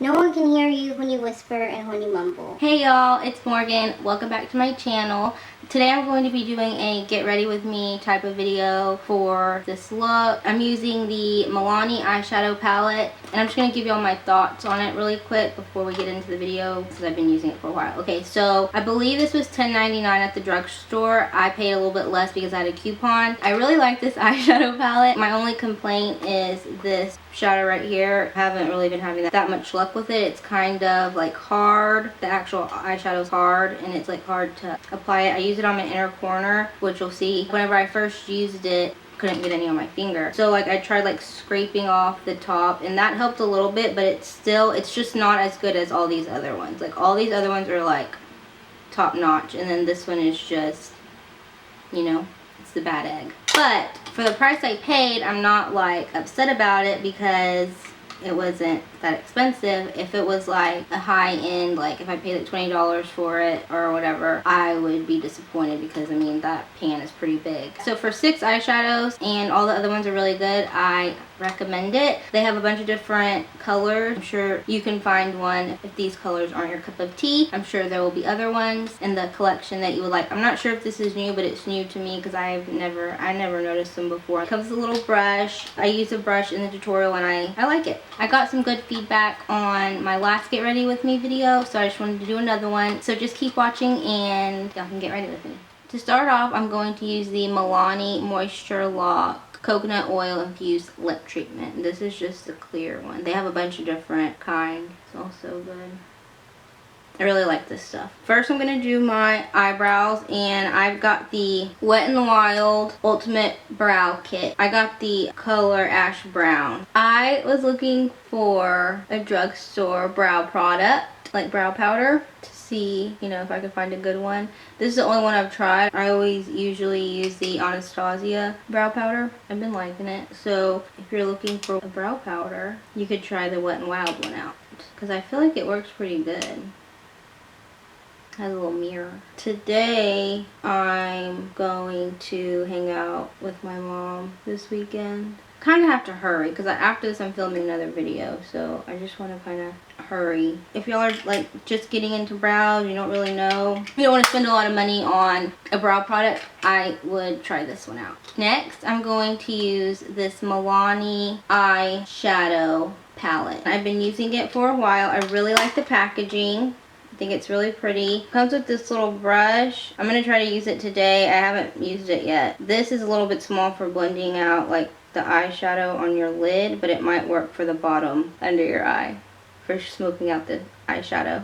No one can hear you when you whisper and when you mumble. Hey y'all, it's Morgan. Welcome back to my channel. Today I'm going to be doing a get ready with me type of video for this look. I'm using the Milani eyeshadow palette and I'm just going to give y'all my thoughts on it really quick before we get into the video because I've been using it for a while. Okay, so I believe this was $10.99 at the drugstore. I paid a little bit less because I had a coupon. I really like this eyeshadow palette. My only complaint is this shadow right here. I haven't really been having that much luck with it. It's kind of like hard. The actual eyeshadow is hard and it's like hard to apply it. I use it on my inner corner, which you'll see. Whenever I first used it, couldn't get any on my finger. So like I tried like scraping off the top and that helped a little bit, but it's just not as good as all these other ones. Like all these other ones are like top notch and then this one is just, you know, it's the bad egg. But for the price I paid, I'm not like upset about it because it wasn't that expensive. If it was like a high end, like if I paid like $20 for it or whatever, I would be disappointed because I mean that pan is pretty big. So for 6 eyeshadows and all the other ones are really good, I recommend it. They have a bunch of different colors. I'm sure you can find one if these colors aren't your cup of tea. I'm sure there will be other ones in the collection that you would like. I'm not sure if this is new, but it's new to me because I never noticed them before. It comes with a little brush. I use a brush in the tutorial and I like it. I got some good feedback on my last get ready with me video, so I just wanted to do another one. So just keep watching and y'all can get ready with me. To start off, I'm going to use the Milani Moisture Lock Coconut Oil Infused Lip Treatment. This is just the clear one. They have a bunch of different kinds. It's also good. I really like this stuff. First, I'm going to do my eyebrows, and I've got the Wet n Wild Ultimate Brow Kit. I got the color Ash Brown. I was looking for a drugstore brow product, like brow powder, to see, you know, if I could find a good one. This is the only one I've tried. I usually use the Anastasia brow powder. I've been liking it. So if you're looking for a brow powder, you could try the Wet n Wild one out because I feel like it works pretty good. Has a little mirror. Today I'm going to hang out with my mom this weekend. Kind of have to hurry because after this I'm filming another video, so I just want to kind of hurry. If y'all are like just getting into brows, you don't really know, you don't want to spend a lot of money on a brow product, I would try this one out. Next, I'm going to use this Milani eyeshadow palette. I've been using it for a while. I really like the packaging. I think it's really pretty. Comes with this little brush. I'm going to try to use it today. I haven't used it yet. This is a little bit small for blending out like the eyeshadow on your lid, but it might work for the bottom under your eye for smoothing out the eyeshadow.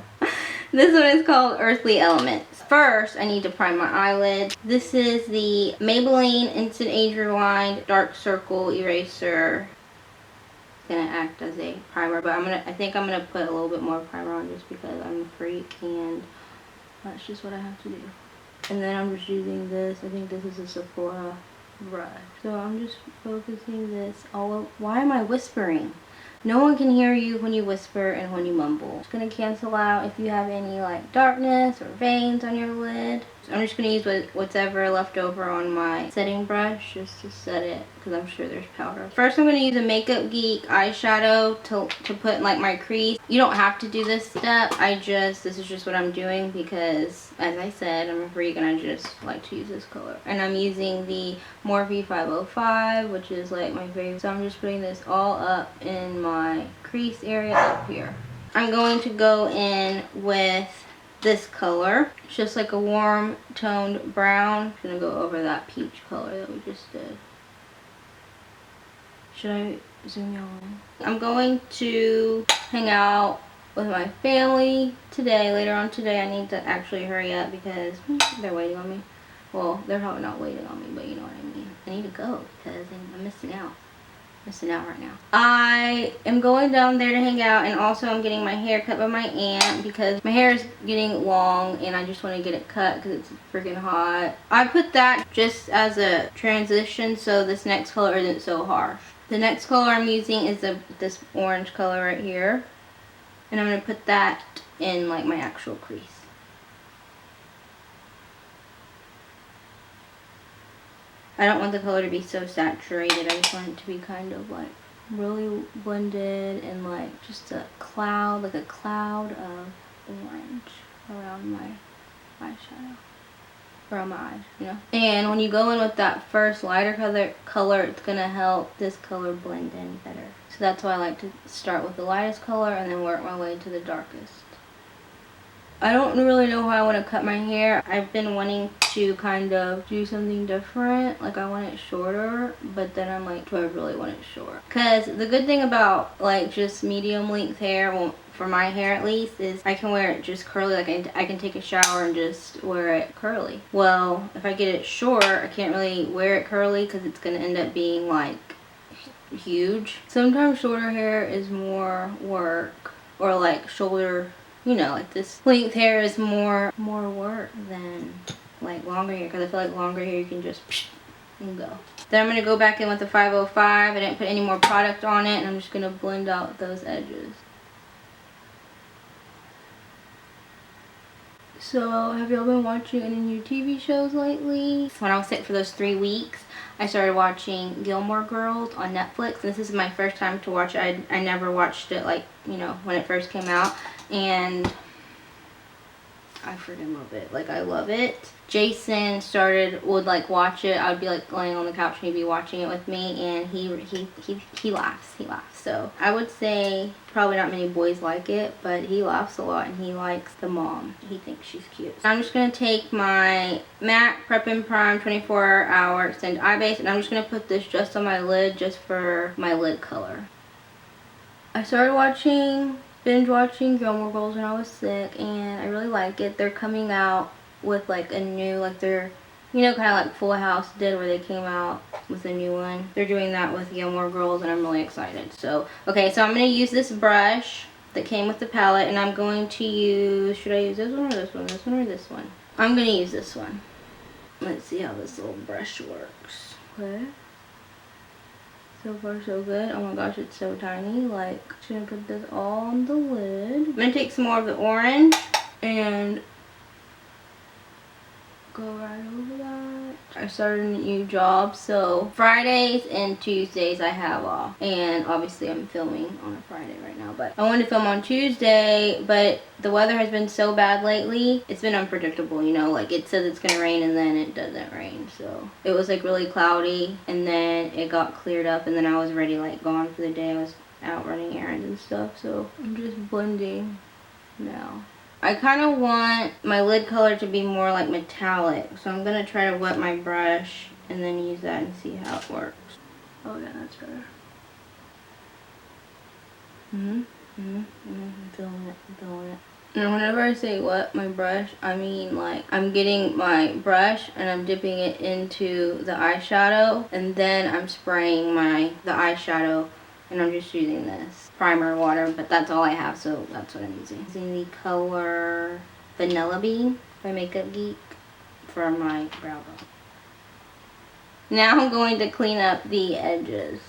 This one is called Earthly Elements. First, I need to prime my eyelid. This is the Maybelline Instant Age Rewind Dark Circle Eraser. Gonna act as a primer, but I think I'm gonna put a little bit more primer on just because I'm a freak and that's just what I have to do. And then I'm just using this. I think this is a Sephora brush. So I'm just focusing this all. Why am I whispering? No one can hear you when you whisper and when you mumble. It's gonna cancel out if you have any like darkness or veins on your lid. So I'm just gonna use what's ever left over on my setting brush just to set it because I'm sure there's powder. First, I'm gonna use a Makeup Geek eyeshadow to put in like my crease. You don't have to do this step. This is just what I'm doing because, as I said, I'm a freak and I just like to use this color. And I'm using the Morphe 505, which is like my favorite. So I'm just putting this all up in my crease area up here. I'm going to go in with this color. It's just like a warm toned brown. I'm gonna go over that peach color that we just did. Should I zoom y'all in? I'm going to hang out with my family today. Later on today, I need to actually hurry up because they're waiting on me. Well, they're probably not waiting on me, but you know what I mean. I need to go because I'm missing out. Right now. I am going down there to hang out, and also I'm getting my hair cut by my aunt because my hair is getting long and I just want to get it cut because it's freaking hot. I put that just as a transition so this next color isn't so harsh. The next color I'm using is this orange color right here, and I'm going to put that in like my actual crease. I don't want the color to be so saturated. I just want it to be kind of like really blended and like just a cloud, like a cloud of orange around my eyeshadow. Around my eyes, you know. And when you go in with that first lighter color, it's gonna help this color blend in better. So that's why I like to start with the lightest color and then work my way to the darkest. I don't really know how I want to cut my hair. I've been wanting to kind of do something different. Like I want it shorter, but then I'm like, do I really want it short? Because the good thing about like just medium length hair, well, for my hair at least, is I can wear it just curly. Like I can take a shower and just wear it curly. Well, if I get it short, I can't really wear it curly because it's going to end up being like huge. Sometimes shorter hair is more work, or like shoulder, you know, like this length hair is more work than like longer hair, because I feel like longer hair you can just and go. Then I'm going to go back in with the 505. I didn't put any more product on it, and I'm just going to blend out those edges. So, have y'all been watching any new TV shows lately? When I was sick for those 3 weeks, I started watching Gilmore Girls on Netflix. This is my first time to watch it. I never watched it, like, you know, when it first came out. And I freaking love it. Like, I love it. Jason would like watch it. I would be like laying on the couch and he'd be watching it with me, and he laughs. So I would say probably not many boys like it, but he laughs a lot, and he likes the mom. He thinks she's cute. So I'm just gonna take my MAC Prep and Prime 24-hour Extend Eye Base, and I'm just gonna put this just on my lid, just for my lid color. I started binge watching Gilmore Girls when I was sick, and I really like it. They're coming out with like a new, like they're, you know, kind of like Full House did, where they came out with a new one. They're doing that with Gilmore Girls, and I'm really excited. So, okay, so I'm going to use this brush that came with the palette, and I'm going to use, should I use this one or this one? This one or this one? I'm going to use this one. Let's see how this little brush works. Okay. So far so good. Oh my gosh, it's so tiny. Like, just gonna put this all on the lid. I'm gonna take some more of the orange and go right over that. I started a new job, so Fridays and Tuesdays I have off, and obviously I'm filming on a Friday right now, but I wanted to film on Tuesday, but the weather has been so bad lately. It's been unpredictable, you know, like it says it's gonna rain and then it doesn't rain. So it was like really cloudy, and then it got cleared up, and then I was already like gone for the day. I was out running errands and stuff, so I'm just blending now. I kind of want my lid color to be more like metallic, so I'm going to try to wet my brush and then use that and see how it works. Oh yeah, that's better. I'm feeling it. And whenever I say wet my brush, I mean like I'm getting my brush and I'm dipping it into the eyeshadow, and then I'm spraying the eyeshadow, and I'm just using this primer water, but that's all I have, so that's what I'm using. Using the color Vanilla Bean by Makeup Geek for my brow bone. Now I'm going to clean up the edges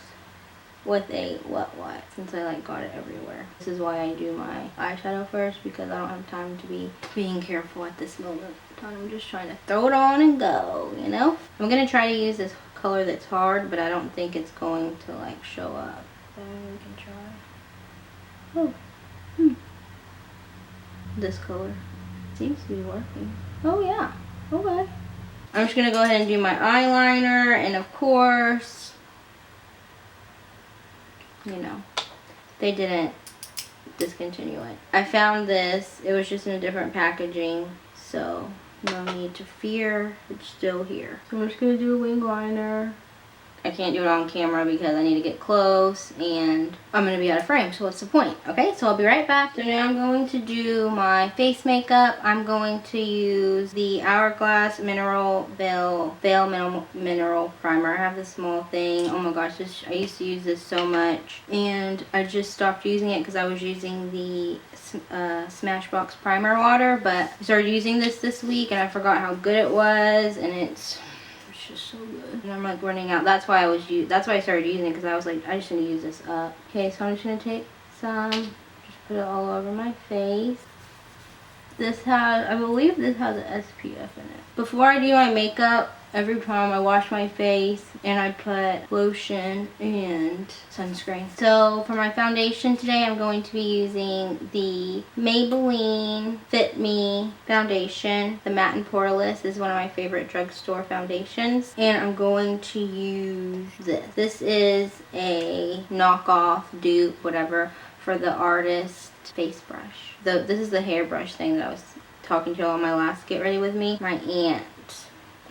with a wet wipe, since I like got it everywhere. This is why I do my eyeshadow first, because I don't have time to be being careful at this moment. I'm just trying to throw it on and go, you know? I'm gonna try to use this color that's hard, but I don't think it's going to like show up. Then we can try. This color seems to be working. Oh yeah, okay. I'm just gonna go ahead and do my eyeliner, and of course, you know, they didn't discontinue it. I found this, it was just in a different packaging, so no need to fear, it's still here. So I'm just gonna do a wing liner. I can't do it on camera because I need to get close and I'm going to be out of frame, so what's the point? Okay, so I'll be right back. So now I'm going to do my face makeup. I'm going to use the Hourglass Mineral Veil Mineral Primer. I have this small thing. Oh my gosh, I used to use this so much, and I just stopped using it because I was using the Smashbox Primer Water, but I started using this week and I forgot how good it was, and it's just so good. And I'm like running out. That's why I started using it, because I was like, I just need to use this up. Okay, so I'm just gonna take some, just put it all over my face. I believe this has an SPF in it. Before I do my makeup, every time I wash my face, and I put lotion and sunscreen. So for my foundation today, I'm going to be using the Maybelline Fit Me foundation. The Matte and Poreless is one of my favorite drugstore foundations, and I'm going to use this. This is a knockoff, dupe, whatever, for the Artist face brush. This is the hairbrush thing that I was talking to you on my last Get Ready With Me. My aunt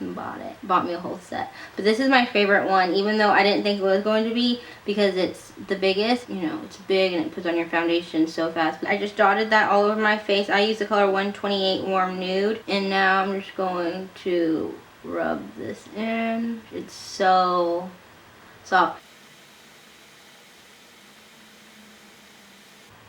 bought me a whole set, but this is my favorite one, even though I didn't think it was going to be, because it's the biggest. You know, it's big and it puts on your foundation so fast. I just dotted that all over my face. I use the color 128 Warm Nude, and now I'm just going to rub this in. It's so soft.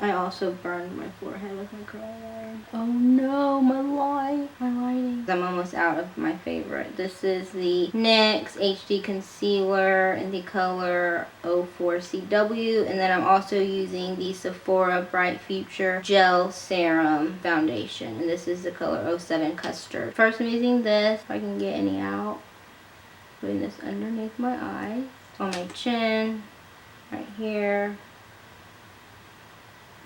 I also burned my forehead with my curling iron. Oh no, my lighting. I'm almost out of my favorite. This is the NYX HD Concealer in the color 04CW. And then I'm also using the Sephora Bright Future Gel Serum Foundation. And this is the color 07 Custard. First I'm using this, if I can get any out. Putting this underneath my eyes, on my chin, right here.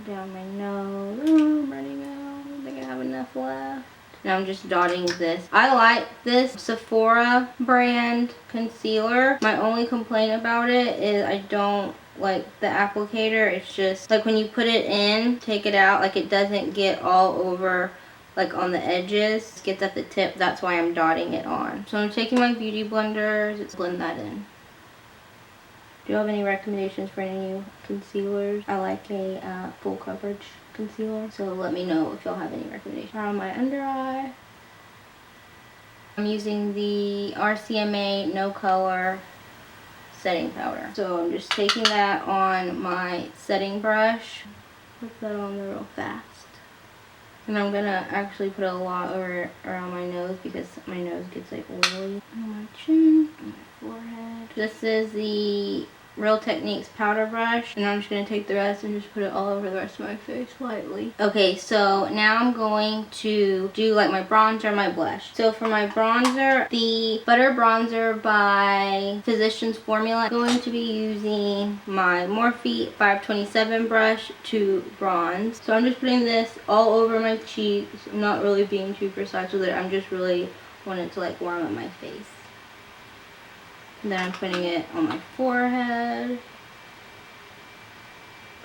Down my nose. Oh, I'm running out. I don't think I have enough left. Now I'm just dotting this. I like this Sephora brand concealer. My only complaint about it is I don't like the applicator. It's just like when you put it in, take it out, like it doesn't get all over, like on the edges. It gets at the tip. That's why I'm dotting it on. So I'm taking my beauty blender. Let's blend that in. Do you have any recommendations for any new concealers? I like a full coverage concealer, so let me know if y'all have any recommendations. On my under eye, I'm using the RCMA No Color setting powder. So I'm just taking that on my setting brush. Put that on there real fast. And I'm gonna actually put a lot around my nose because my nose gets like oily. On my chin, on my forehead. This is the Real Techniques powder brush, and I'm just going to take the rest and just put it all over the rest of my face lightly. Okay, so now I'm going to do like my bronzer, my blush. So for my bronzer, the Butter Bronzer by Physicians Formula, I'm going to be using my Morphe 527 brush to bronze. So I'm just putting this all over my cheeks. I'm not really being too precise with it. I'm just really wanting to like warm up my face. And then I'm putting it on my forehead,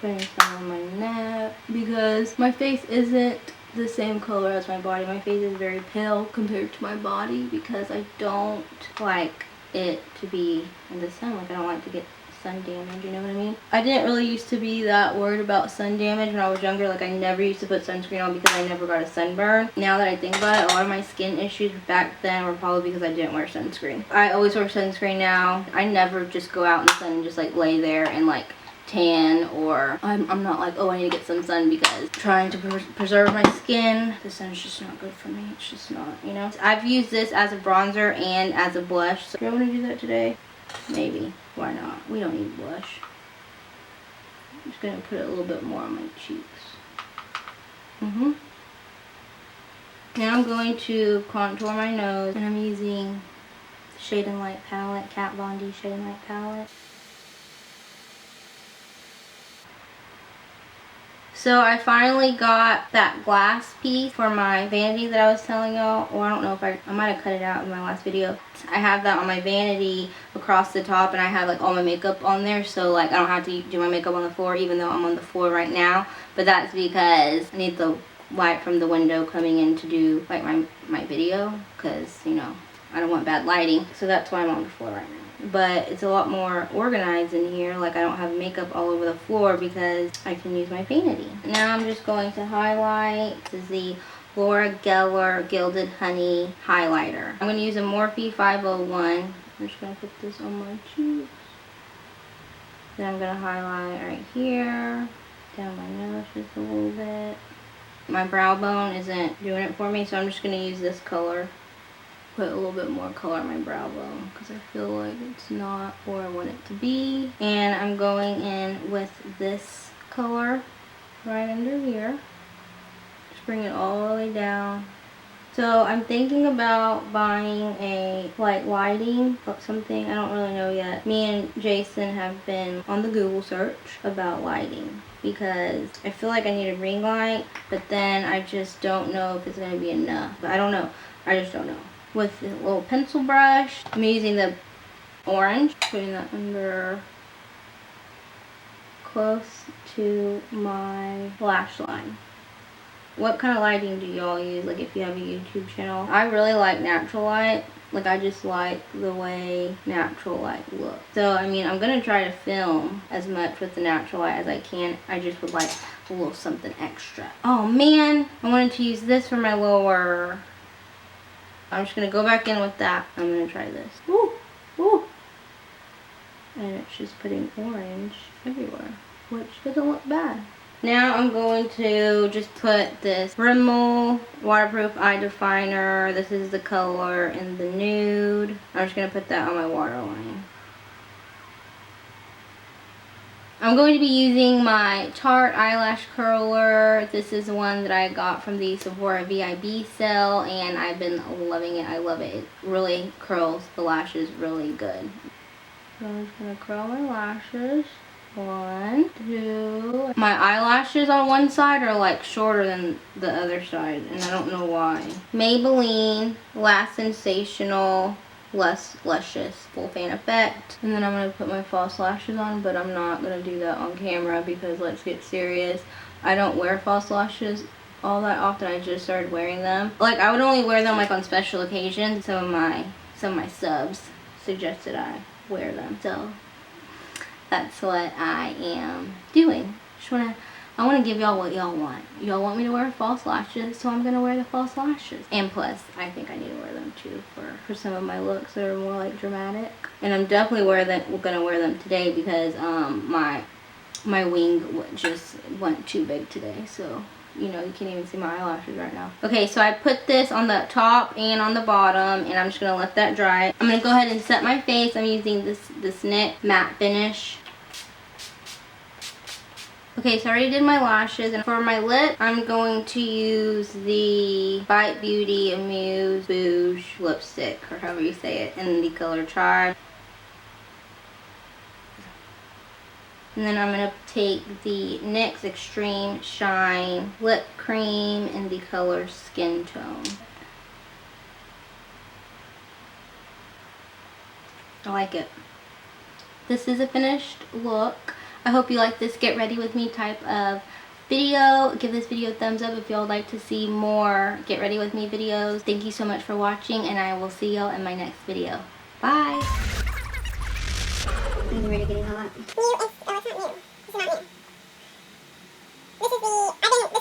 putting some on my neck, because my face isn't the same color as my body. My face is very pale compared to my body because I don't like it to be in the sun. Like I don't like to get sun damage, you know what I mean? I didn't really used to be that worried about sun damage when I was younger. Like I never used to put sunscreen on because I never got a sunburn. Now that I think about it, a lot of my skin issues back then were probably because I didn't wear sunscreen. I always wear sunscreen now. I never just go out in the sun and just like lay there and like tan, or I'm not like, oh, I need to get some sun because trying to preserve my skin. The sun is just not good for me. It's just not, you know? I've used this as a bronzer and as a blush. So do I want to do that today? Maybe. Why not? We don't need blush. I'm just going to put it a little bit more on my cheeks. Now I'm going to contour my nose, and I'm using the Shade and Light palette, Kat Von D Shade and Light palette. So I finally got that glass piece for my vanity that I was telling y'all. Or I don't know if I might have cut it out in my last video. I have that on my vanity across the top, and I have like all my makeup on there, so like I don't have to do my makeup on the floor, even though I'm on the floor right now. But that's because I need the light from the window coming in to do like my video, because you know I don't want bad lighting. So that's why I'm on the floor right now. But it's a lot more organized in here. Like I don't have makeup all over the floor because I can use my vanity. Now I'm just going to highlight. This is the Laura Geller Gilded Honey highlighter. I'm going to use a Morphe 501. I'm just going to put this on my cheeks. Then I'm going to highlight right here, down my nose just a little bit. My brow bone isn't doing it for me, so I'm just going to use this color. Put a little bit more color on my brow bone because I feel like it's not where I want it to be. And I'm going in with this color right under here. Just bring it all the way down So I'm thinking about buying a like lighting or something. I don't really know yet. Me and Jason have been on the Google search about lighting because I feel like I need a ring light, but then I just don't know if it's gonna be enough. But I don't know. I just don't know. With the little pencil brush, I'm using the orange, putting that under close to my lash line. What kind of lighting do y'all use, like if you have a YouTube channel? I really like natural light. Like I just like the way natural light looks. So I mean, I'm gonna try to film as much with the natural light as I can. I just would like a little something extra. Oh man, I wanted to use this for my lower. I'm just gonna go back in with that. I'm gonna try this. Woo, woo. And it's just putting orange everywhere, which doesn't look bad. Now I'm going to just put this Rimmel waterproof eye definer. This is the color in the nude. I'm just going to put that on my waterline. I'm going to be using my Tarte eyelash curler. This is one that I got from the Sephora VIB sale and I've been loving it. I love it. It really curls the lashes really good. So I'm just going to curl my lashes. 1, 2. My eyelashes on one side are like shorter than the other side and I don't know why. Maybelline Last Sensational Less Luscious Full Fan Effect. And then I'm going to put my false lashes on, but I'm not going to do that on camera because let's get serious. I don't wear false lashes all that often. I just started wearing them. Like I would only wear them like on special occasions. Some of my subs suggested I wear them. So that's what I am doing. I want to give y'all what y'all want. Y'all want me to wear false lashes, so I'm going to wear the false lashes. And plus, I think I need to wear them too for some of my looks that are more like dramatic. And I'm definitely going to wear them today because my wing just went too big today. So, you know, you can't even see my eyelashes right now. Okay, so I put this on the top and on the bottom, and I'm just going to let that dry. I'm going to go ahead and set my face. I'm using this NYX matte finish. Okay, so I already did my lashes, and for my lip, I'm going to use the Bite Beauty Amuse Bouge lipstick, or however you say it, in the color Chai. And then I'm going to take the NYX Extreme Shine Lip Cream in the color Skin Tone. I like it. This is a finished look. I hope you like this get ready with me type of video. Give this video a thumbs up if y'all would like to see more get ready with me videos. Thank you so much for watching, and I will see y'all in my next video. Bye. I'm already getting hot. New is, oh, it's not new. This is not new. This is the, I didn't